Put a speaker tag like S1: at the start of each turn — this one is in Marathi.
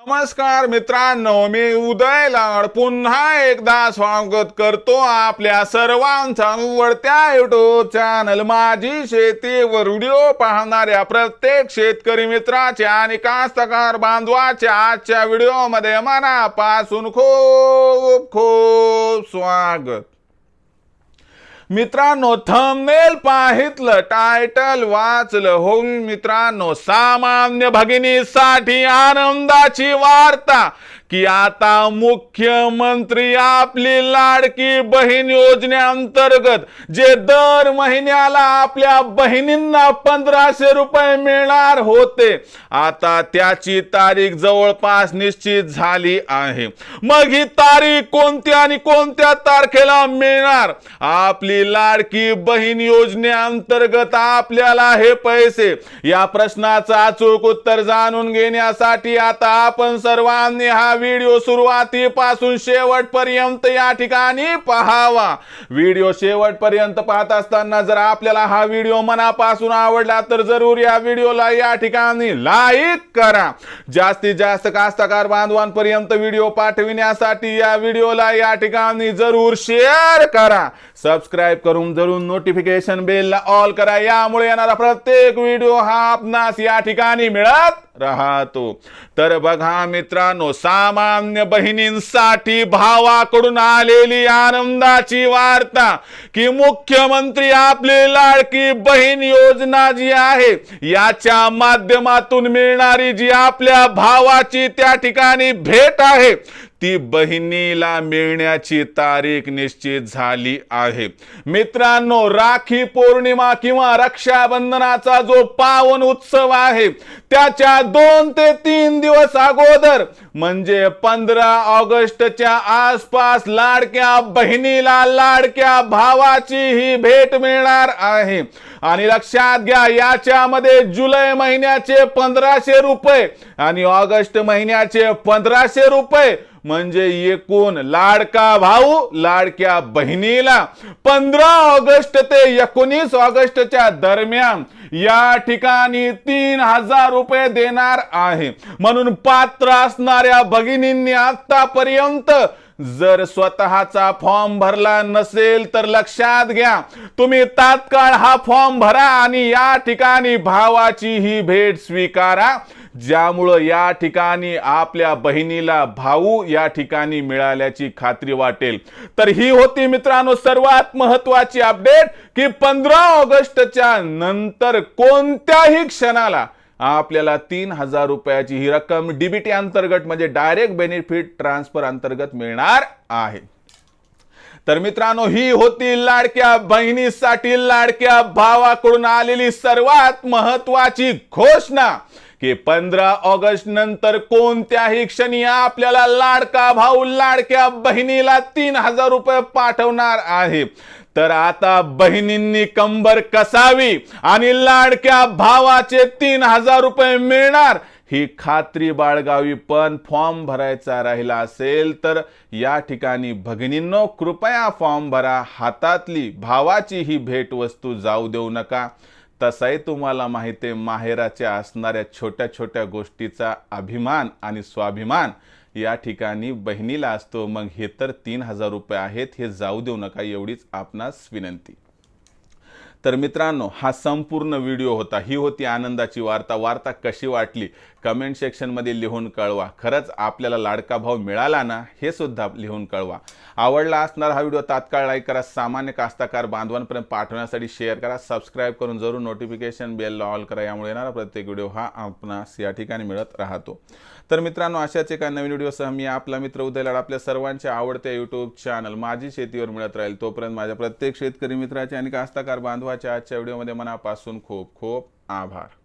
S1: नमस्कार मित्रांनो, मी उदय लाड पुन्हा एकदा स्वागत करतो आपल्या सर्वांचा आवडत्या युट्यूब चॅनल माझी शेती व व्हिडिओ पाहणाऱ्या प्रत्येक शेतकरी मित्राच्या आणि कास्तकार बांधवाच्या आजच्या व्हिडिओमध्ये मनापासून खूप खूप स्वागत। मित्रांनो, थंबनेल पाहितलं, टायटल वाचलं हो मित्रांनो, सामान्य भगिनीसाठी आनंदाची वार्ता की आता मुख्यमंत्री आपली लाडकी बहीण योजनेअंतर्गत जे दर महिन्याला आपल्या बहिणींना 1500 रुपये मिळणार होते, आता त्याची तारीख जवळपास निश्चित झाली आहे। मग ही तारीख कोणती आणि कोणत्या तारखेला मिळणार? आपली लाडकी बहीण योजनेअंतर्गत आपल्याला हे पैसे, या प्रश्नाचं अचूक उत्तर जाणून घेण्यासाठी आता आपण सर्वांनी हा व्हिडिओ सुरुवातीपासून शेवटपर्यंत या ठिकाणी पाहावा। व्हिडिओ शेवटपर्यंत पाहत असताना जर आपल्याला हा व्हिडिओ मनापासून आवडला तर जरूर या व्हिडिओला या ठिकाणी लाईक करा। जास्तीत जास्त कास्तकार बांधवांपर्यंत व्हिडिओ पाठविण्यासाठी या व्हिडिओला या ठिकाणी जरूर शेअर करा। सबस्क्राइब करून जरूर नोटिफिकेशन बेलला ऑल करा, यामुळे येणारा प्रत्येक व्हिडिओ हा आपणास या ठिकाणी मिळत राहतो। तर बघा मित्रांनो, सामान्य बहिणींसाठी भावाकडून आलेली आनंदाची वार्ता की मुख्यमंत्री आपली लाडकी बहीण योजना जी आहे याच्या माध्यमातून मिळणारी जी आपल्या भावाची त्या ठिकाणी भेट आहे ती बहिणीला मिळण्याची तारीख निश्चित झाली आहे। मित्रांनो, राखी पौर्णिमा किंवा रक्षाबंधनाचा जो पावन उत्सव आहे त्याच्या 2 ते 3 दिवस अगोदर म्हणजे 15 ऑगस्टच्या आसपास लाडक्या बहिणीला लाडक्या भावाची ही भेट मिळणार आहे। आणि लक्षात घ्या, याच्यामध्ये जुलै महिन्याचे 1500 रुपये आणि ऑगस्ट महिन्याचे 1500 रुपये म्हणजे एकूण लाडका भाऊ लाडक्या बहिणीला 15 ऑगस्ट ते 19 ऑगस्टच्या दरम्यान या ठिकाणी 3000 रुपये देणार आहे। म्हणून पात्र असणाऱ्या भगिनींनी आतापर्यंत जर स्वतःचा फॉर्म भरला नसेल तर लक्षात घ्या, तुम्ही तात्काळ हा फॉर्म भरा आणि या ठिकाणी भावाची ही भेट स्वीकारा, ज्यामुळे या ठिकाणी आपल्या बहिणीला भाऊ या ठिकाणी मिळाल्याची खात्री वाटेल। तर ही होती मित्रांनो सर्वात महत्त्वाची अपडेट की 15 ऑगस्टच्या नंतर कोणत्याही क्षणाला आपल्याला 3000 रुपयाची ही रक्कम डीबीटी अंतर्गत म्हणजे डायरेक्ट बेनिफिट ट्रान्सफर अंतर्गत मिळणार आहे। तर मित्रांनो, ही होती लाडक्या बहिणीसाठी लाडक्या भावाकडून आलेली सर्वात महत्त्वाची घोषणा की 15 ऑगस्ट नंतर कोणत्याही क्षणी आपल्याला लाडका भाऊ लाडक्या बहिणीला 3000 रुपये पाठवणार आहे। तर आता बहिणींनी कंबर कसावी आणि लाडक्या भावाचे 3000 रुपये मिळणार ही खात्री बाळगावी, पण फॉर्म भरायचा राहिला असेल तर या ठिकाणी भगिनींनो कृपया फॉर्म भरा। हातातली भावाची ही भेटवस्तू जाऊ देऊ नका। तसाही तुम्हाला माहिती आहे, माहेराच्या असणाऱ्या छोट्या छोट्या गोष्टीचा अभिमान आणि स्वाभिमान या ठिकाणी बहिणीला असतो। मग हे तर 3000 रुपये आहेत, हे जाऊ देऊ नका, एवढीच आपणास विनंती। तर मित्रांनो, हा संपूर्ण व्हिडिओ होता, ही होती आनंदाची वार्ता। वार्ता कशी वाटली कमेंट सेक्शन मध्ये लिहून कळवा। खरंच आपल्याला लाडका भाव मिळाला ना हे सुद्धा लिहून कळवा। आवडला असणार हा व्हिडिओ तात्काळ लाईक करा, सामान्य कास्तकार बांधवांपर्यंत पाठवण्यासाठी शेअर करा, सबस्क्राइब करून जरूर नोटिफिकेशन बेलला ऑल करा, यामुळे येणारा प्रत्येक व्हिडिओ हा आपणास या ठिकाणी मिळत राहतो। तर मित्रांनो, अशाच एका नवीन व्हिडिओसह मी आपला मित्र उदय लाड आपल्या सर्वांच्या आवडत्या यूट्यूब चॅनल माझी शेतीवर मिळत राहील। तोपर्यंत माझ्या प्रत्येक शेतकरी मित्राचे आणि कास्तकार बांधवाच्या आजच्या व्हिडिओमध्ये मनापासून खूप खूप आभार।